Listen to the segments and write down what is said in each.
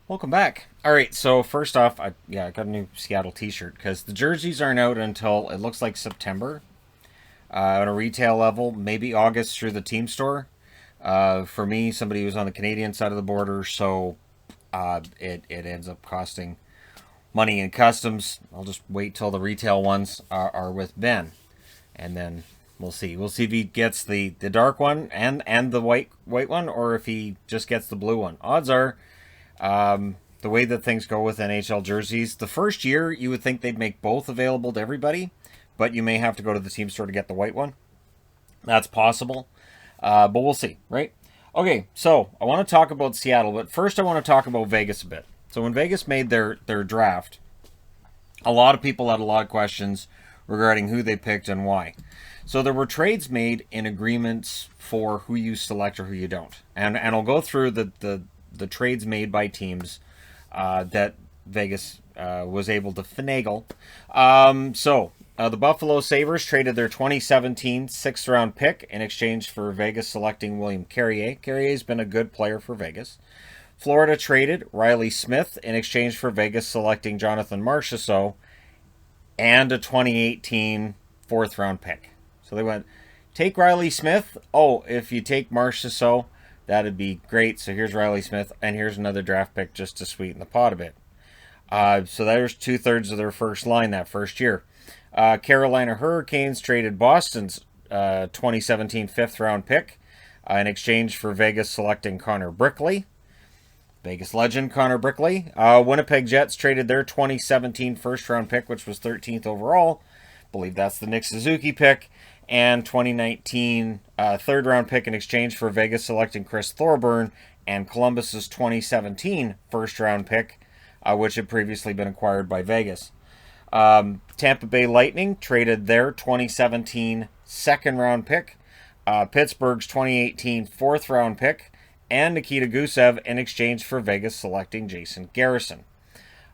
Welcome back. All right, so first off, I got a new Seattle T-shirt because the jerseys aren't out until it looks like September on a retail level, maybe August through the team store. For me, somebody who's on the Canadian side of the border, so it ends up costing money in customs. I'll just wait till the retail ones are with Ben, and then we'll see. We'll see if he gets the dark one and the white one, or if he just gets the blue one. Odds are the way that things go with NHL jerseys, the first year you would think they'd make both available to everybody, but you may have to go to the team store to get the white one. That's possible, but we'll see, right? Okay, so I want to talk about Seattle, but first I want to talk about Vegas a bit. So when Vegas made their draft, a lot of people had a lot of questions regarding who they picked and why. So there were trades made in agreements for who you select or who you don't, and I'll go through the trades made by teams that Vegas was able to finagle. The Buffalo Sabres traded their 2017 sixth round pick in exchange for Vegas selecting William Carrier. Carrier's been a good player for Vegas. Florida traded Riley Smith in exchange for Vegas selecting Jonathan Marchessault and a 2018 fourth round pick. So they went, take Riley Smith. Oh, if you take Marchessault, that'd be great. So here's Riley Smith, and here's another draft pick just to sweeten the pot a bit. So there's 2/3 of their first line that first year. Carolina Hurricanes traded Boston's 2017 fifth round pick in exchange for Vegas selecting Connor Brickley. Vegas legend Connor Brickley. Winnipeg Jets traded their 2017 first round pick, which was 13th overall. I believe that's the Nick Suzuki pick. And 2019 third round pick in exchange for Vegas selecting Chris Thorburn and Columbus's 2017 first round pick, which had previously been acquired by Vegas. Tampa Bay Lightning traded their 2017 second round pick, Pittsburgh's 2018 fourth round pick, and Nikita Gusev in exchange for Vegas selecting Jason Garrison.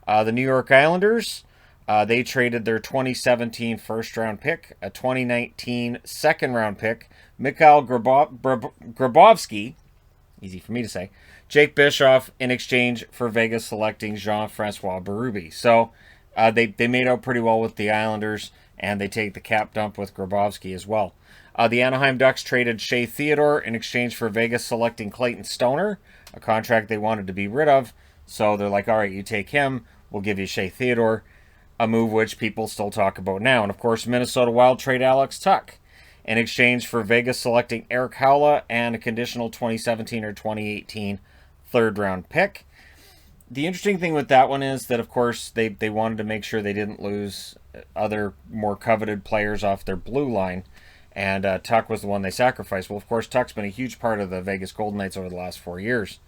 The New York Islanders, they traded their 2017 first round pick, a 2019 second round pick, Mikhail Grabovski, easy for me to say, Jake Bischoff in exchange for Vegas selecting Jean-Francois Berube. So they made out pretty well with the Islanders, and they take the cap dump with Grabovski as well. The Anaheim Ducks traded Shea Theodore in exchange for Vegas selecting Clayton Stoner, a contract they wanted to be rid of. So they're like, all right, you take him, we'll give you Shea Theodore, a move which people still talk about now. And of course, Minnesota Wild trade Alex Tuch in exchange for Vegas selecting Eric Howla and a conditional 2017 or 2018 third round pick. The interesting thing with that one is that, of course, they wanted to make sure they didn't lose other more coveted players off their blue line, and Tuch was the one they sacrificed. Well, of course, Tuch's been a huge part of the Vegas Golden Knights over the last 4 years.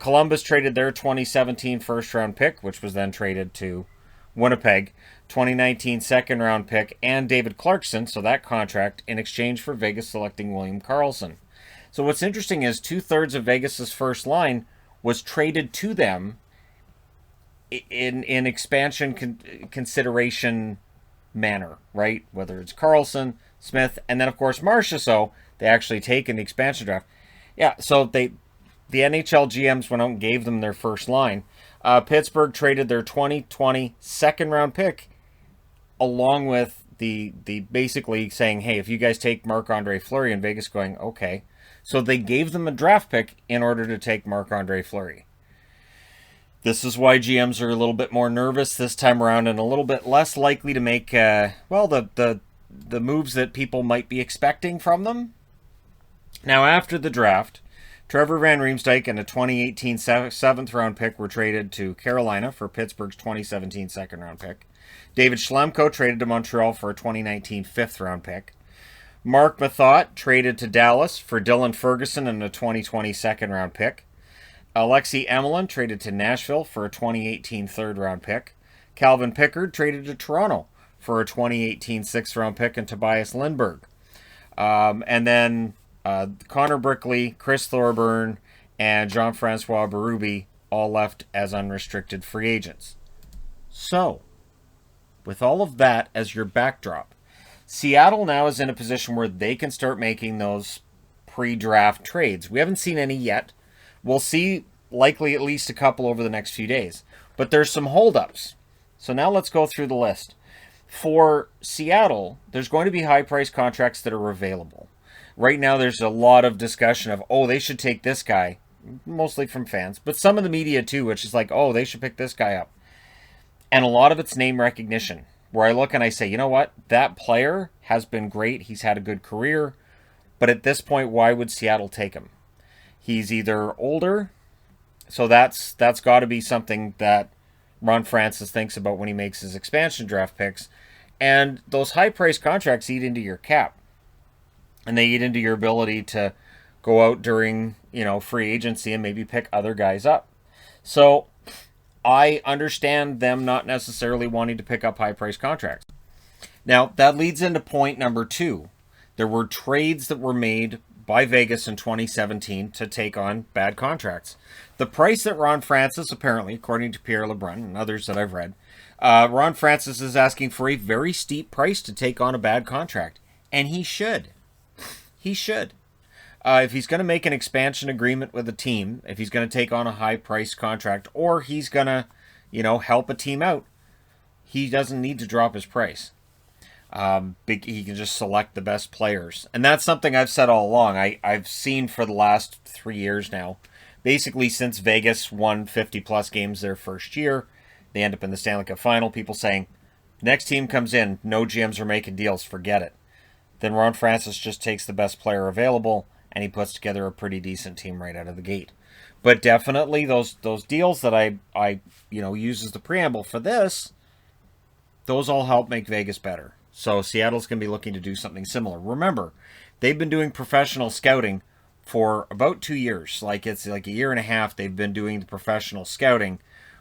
Columbus traded their 2017 first round pick, which was then traded to Winnipeg, 2019 second round pick, and David Clarkson, so that contract, in exchange for Vegas selecting William Karlsson. So what's interesting is 2/3 of Vegas's first line was traded to them in expansion consideration manner, right? Whether it's Karlsson, Smith, and then of course Marchessault, they actually take in the expansion draft. Yeah, so the NHL GMs went out and gave them their first line. Pittsburgh traded their 2020 second round pick along with the basically saying, hey, if you guys take Marc-Andre Fleury, and Vegas going, okay. So they gave them a draft pick in order to take Marc-Andre Fleury. This is why GMs are a little bit more nervous this time around and a little bit less likely to make, the moves that people might be expecting from them. Now, after the draft, Trevor Van Riemsdyk and a 2018 seventh round pick were traded to Carolina for Pittsburgh's 2017 second round pick. David Schlemko traded to Montreal for a 2019 fifth round pick. Mark Mathot traded to Dallas for Dylan Ferguson and a 2020 second round pick. Alexei Emelin traded to Nashville for a 2018 third round pick. Calvin Pickard traded to Toronto for a 2018 sixth round pick and Tobias Lindbergh. And then Connor Brickley, Chris Thorburn, and Jean-Francois Berube all left as unrestricted free agents. So, with all of that as your backdrop, Seattle now is in a position where they can start making those pre-draft trades. We haven't seen any yet. We'll see likely at least a couple over the next few days. But there's some holdups. So now let's go through the list. For Seattle, there's going to be high price contracts that are available. Right now, there's a lot of discussion of, oh, they should take this guy, mostly from fans, but some of the media too, which is like, oh, they should pick this guy up. And a lot of it's name recognition, where I look and I say, you know what? That player has been great. He's had a good career. But at this point, why would Seattle take him? He's either older, so that's got to be something that Ron Francis thinks about when he makes his expansion draft picks. And those high-priced contracts eat into your cap. And they eat into your ability to go out during, free agency and maybe pick other guys up. So I understand them not necessarily wanting to pick up high-priced contracts. Now, that leads into point number 2. There were trades that were made by Vegas in 2017 to take on bad contracts. The price that Ron Francis, apparently, according to Pierre LeBrun and others that I've read, Ron Francis is asking for a very steep price to take on a bad contract. And he should. He should. If he's going to make an expansion agreement with a team, if he's going to take on a high-priced contract, or he's going to, help a team out, he doesn't need to drop his price. He can just select the best players. And that's something I've said all along. I've seen for the last 3 years now, basically since Vegas won 50-plus games their first year, they end up in the Stanley Cup Final, people saying, next team comes in, no GMs are making deals, forget it. Then Ron Francis just takes the best player available, and he puts together a pretty decent team right out of the gate. But definitely those deals that I use as the preamble for this, those all help make Vegas better. So Seattle's going to be looking to do something similar. Remember, they've been doing professional scouting for about 2 years. It's like a year and a half they've been doing the professional scouting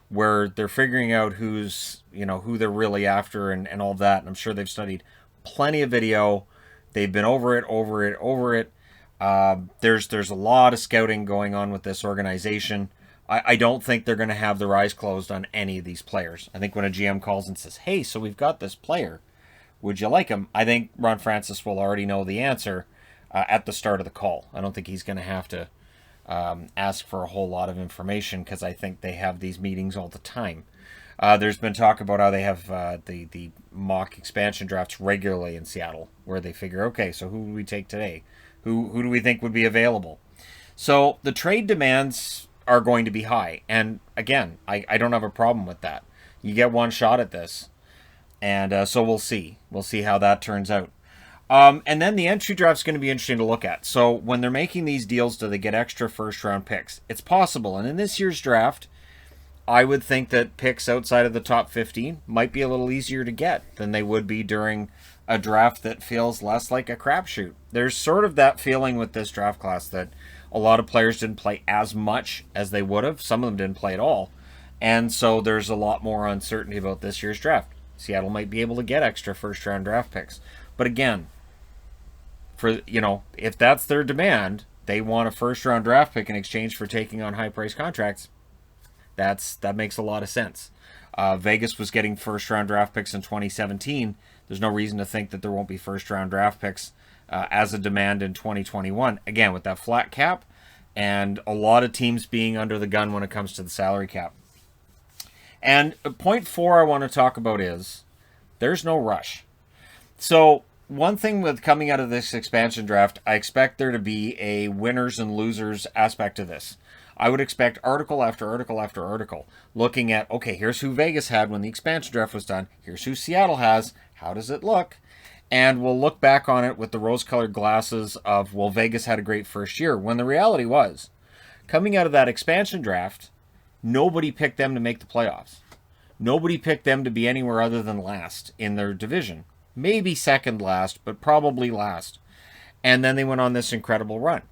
where they're figuring out who they're really after and all that. And I'm sure they've studied plenty of video. They've been over it. There's a lot of scouting going on with this organization. I don't think they're going to have their eyes closed on any of these players. I think when a GM calls and says, hey, so we've got this player, would you like him? I think Ron Francis will already know the answer at the start of the call. I don't think he's going to have to ask for a whole lot of information because I think they have these meetings all the time. There's been talk about how they have the mock expansion drafts regularly in Seattle where they figure, okay, so who do we take today? Who do we think would be available? So the trade demands are going to be high. And again, I don't have a problem with that. You get one shot at this. And so we'll see. We'll see how that turns out. And then the entry draft is going to be interesting to look at. So when they're making these deals, do they get extra first-round picks? It's possible. And in this year's draft, I would think that picks outside of the top 15 might be a little easier to get than they would be during a draft that feels less like a crapshoot. There's sort of that feeling with this draft class that a lot of players didn't play as much as they would have. Some of them didn't play at all. And so there's a lot more uncertainty about this year's draft. Seattle might be able to get extra first-round draft picks. But again, if that's their demand, they want a first-round draft pick in exchange for taking on high-priced contracts, that makes a lot of sense. Vegas was getting first-round draft picks in 2017. There's no reason to think that there won't be first-round draft picks as a demand in 2021. Again, with that flat cap and a lot of teams being under the gun when it comes to the salary cap. And point 4 I want to talk about is there's no rush. So one thing with coming out of this expansion draft, I expect there to be a winners and losers aspect to this. I would expect article after article after article looking at, okay, here's who Vegas had when the expansion draft was done. Here's who Seattle has. How does it look? And we'll look back on it with the rose-colored glasses of, well, Vegas had a great first year, when the reality was, coming out of that expansion draft, nobody picked them to make the playoffs. Nobody picked them to be anywhere other than last in their division. Maybe second last, but probably last. And then they went on this incredible run.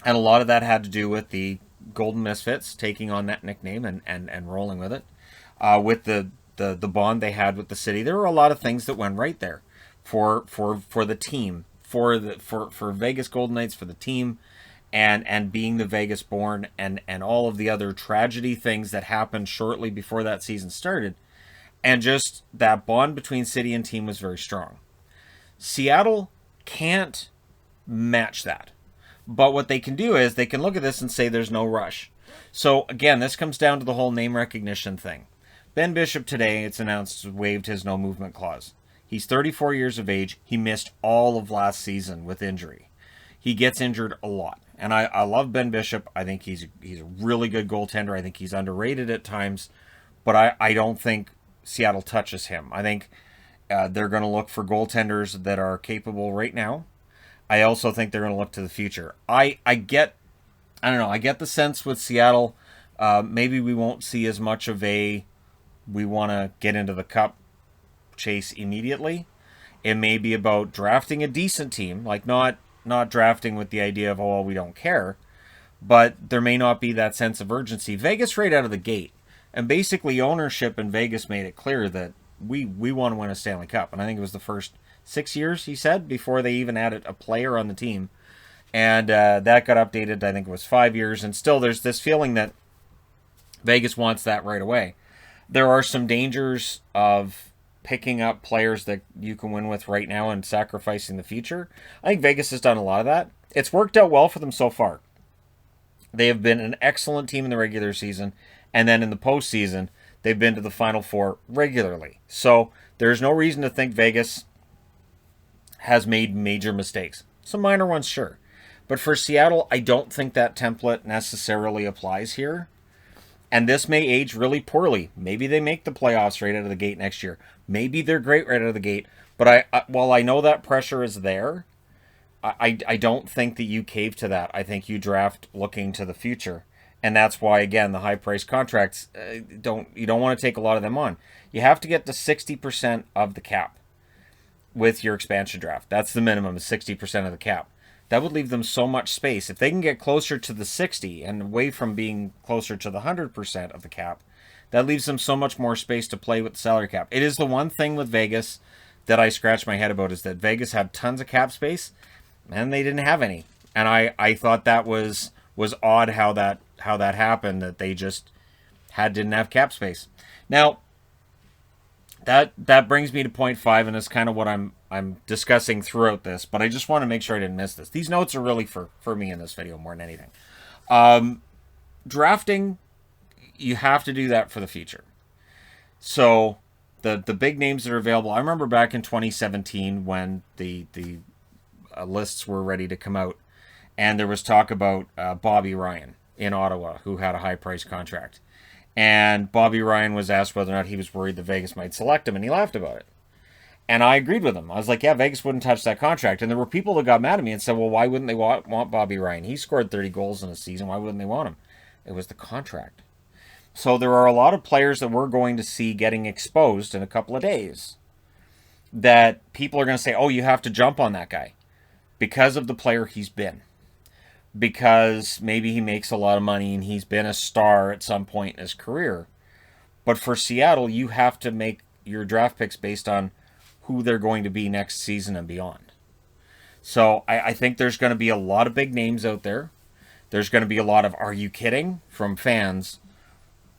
And a lot of that had to do with the Golden Misfits taking on that nickname and rolling with it. With the bond they had with the city, there were a lot of things that went right there for the team, for Vegas Golden Knights, for the team, and being the Vegas born and all of the other tragedy things that happened shortly before that season started. And just that bond between city and team was very strong. Seattle can't match that. But what they can do is they can look at this and say there's no rush. So again, this comes down to the whole name recognition thing. Ben Bishop today, it's announced, waived his no movement clause. He's 34 years of age. He missed all of last season with injury. He gets injured a lot. And I love Ben Bishop. I think he's a really good goaltender. I think he's underrated at times. But I don't think Seattle touches him. I think they're going to look for goaltenders that are capable right now. I also think they're going to look to the future. I don't know. I get the sense with Seattle, maybe we won't see as much of a we want to get into the cup chase immediately. It may be about drafting a decent team, like not drafting with the idea of, oh, well, we don't care, but there may not be that sense of urgency. Vegas right out of the gate, and basically ownership in Vegas made it clear that we want to win a Stanley Cup, and I think it was the first 6 years, he said, before they even added a player on the team. And that got updated, I think it was 5 years. And still there's this feeling that Vegas wants that right away. There are some dangers of picking up players that you can win with right now and sacrificing the future. I think Vegas has done a lot of that. It's worked out well for them so far. They have been an excellent team in the regular season. And then in the postseason, they've been to the Final Four regularly. So there's no reason to think Vegas has made major mistakes. Some minor ones, sure. But for Seattle, I don't think that template necessarily applies here. And this may age really poorly. Maybe they make the playoffs right out of the gate next year. Maybe they're great right out of the gate. But while I know that pressure is there, I don't think that you cave to that. I think you draft looking to the future. And that's why, again, the high-priced contracts, you don't want to take a lot of them on. You have to get to 60% of the cap with your expansion draft. That's the minimum, is 60% of the cap. That would leave them so much space. If they can get closer to the 60 and away from being closer to the 100% of the cap, that leaves them so much more space to play with the salary cap. It is the one thing with Vegas that I scratch my head about, is that Vegas had tons of cap space and they didn't have any. And I thought that was odd how that happened, that they just didn't have cap space. Now, that brings me to point 5, and it's kind of what I'm discussing throughout this, but I just want to make sure I didn't miss this. These notes are really for me in this video more than anything. Drafting, you have to do that for the future. So the big names that are available, I remember back in 2017 when the lists were ready to come out, and there was talk about Bobby Ryan in Ottawa, who had a high price contract. And Bobby Ryan was asked whether or not he was worried that Vegas might select him, and he laughed about it. And I agreed with him. I was like, yeah, Vegas wouldn't touch that contract. And there were people that got mad at me and said, well, why wouldn't they want Bobby Ryan? He scored 30 goals in a season. Why wouldn't they want him? It was the contract. So there are a lot of players that we're going to see getting exposed in a couple of days that people are going to say, oh, you have to jump on that guy because of the player he's been. Because maybe he makes a lot of money and he's been a star at some point in his career. But for Seattle, you have to make your draft picks based on who they're going to be next season and beyond. So I think there's going to be a lot of big names out there. There's going to be a lot of "are you kidding?" from fans.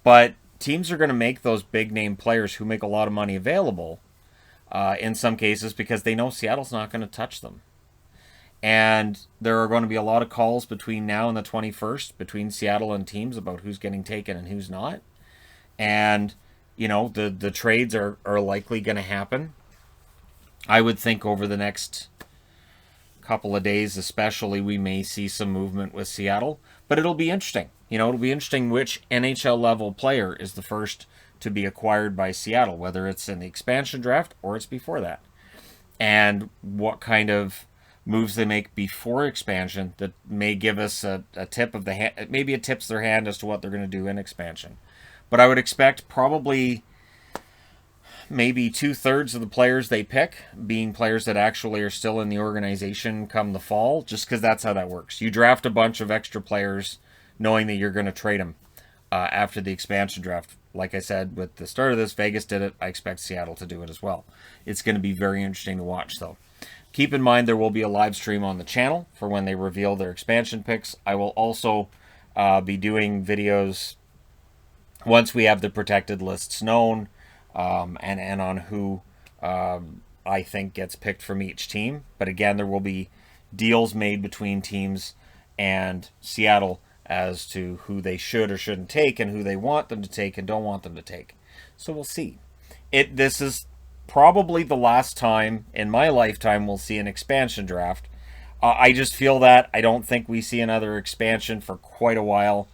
But teams are going to make those big name players who make a lot of money available in some cases because they know Seattle's not going to touch them. And there are going to be a lot of calls between now and the 21st between Seattle and teams about who's getting taken and who's not. And, you know, the trades are likely going to happen. I would think over the next couple of days especially, we may see some movement with Seattle. But it'll be interesting. You know, it'll be interesting which NHL level player is the first to be acquired by Seattle, whether it's in the expansion draft or it's before that. And what kind of moves they make before expansion that may give us a tip of the hand, maybe it tips their hand as to what they're going to do in expansion. But I would expect probably maybe 2/3 of the players they pick being players that actually are still in the organization come the fall, just because that's how that works. You draft a bunch of extra players knowing that you're going to trade them after the expansion draft. Like I said, with the start of this, Vegas did it. I expect Seattle to do it as well. It's going to be very interesting to watch, though. Keep in mind there will be a live stream on the channel for when they reveal their expansion picks. I will also be doing videos once we have the protected lists known and on who I think gets picked from each team. But again, there will be deals made between teams and Seattle as to who they should or shouldn't take and who they want them to take and don't want them to take. So we'll see. This is probably the last time in my lifetime we'll see an expansion draft. I just feel that I don't think we see another expansion for quite a while.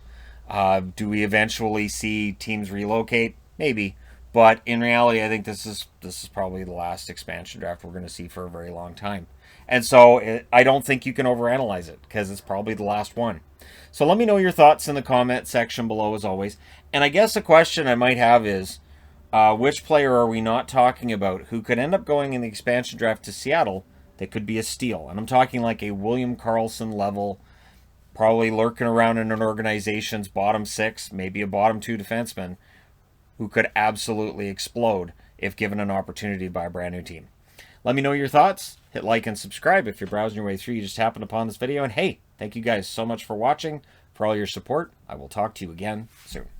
Do we eventually see teams relocate? Maybe. But in reality, I think this is probably the last expansion draft we're going to see for a very long time. And so I don't think you can overanalyze it because it's probably the last one. So let me know your thoughts in the comment section below as always. And I guess a question I might have is, which player are we not talking about who could end up going in the expansion draft to Seattle that could be a steal? And I'm talking like a William Karlsson level, probably lurking around in an organization's bottom 6, maybe a bottom 2 defenseman who could absolutely explode if given an opportunity by a brand new team. Let me know your thoughts. Hit like and subscribe if you're browsing your way through. You just happened upon this video. And hey, thank you guys so much for watching, for all your support. I will talk to you again soon.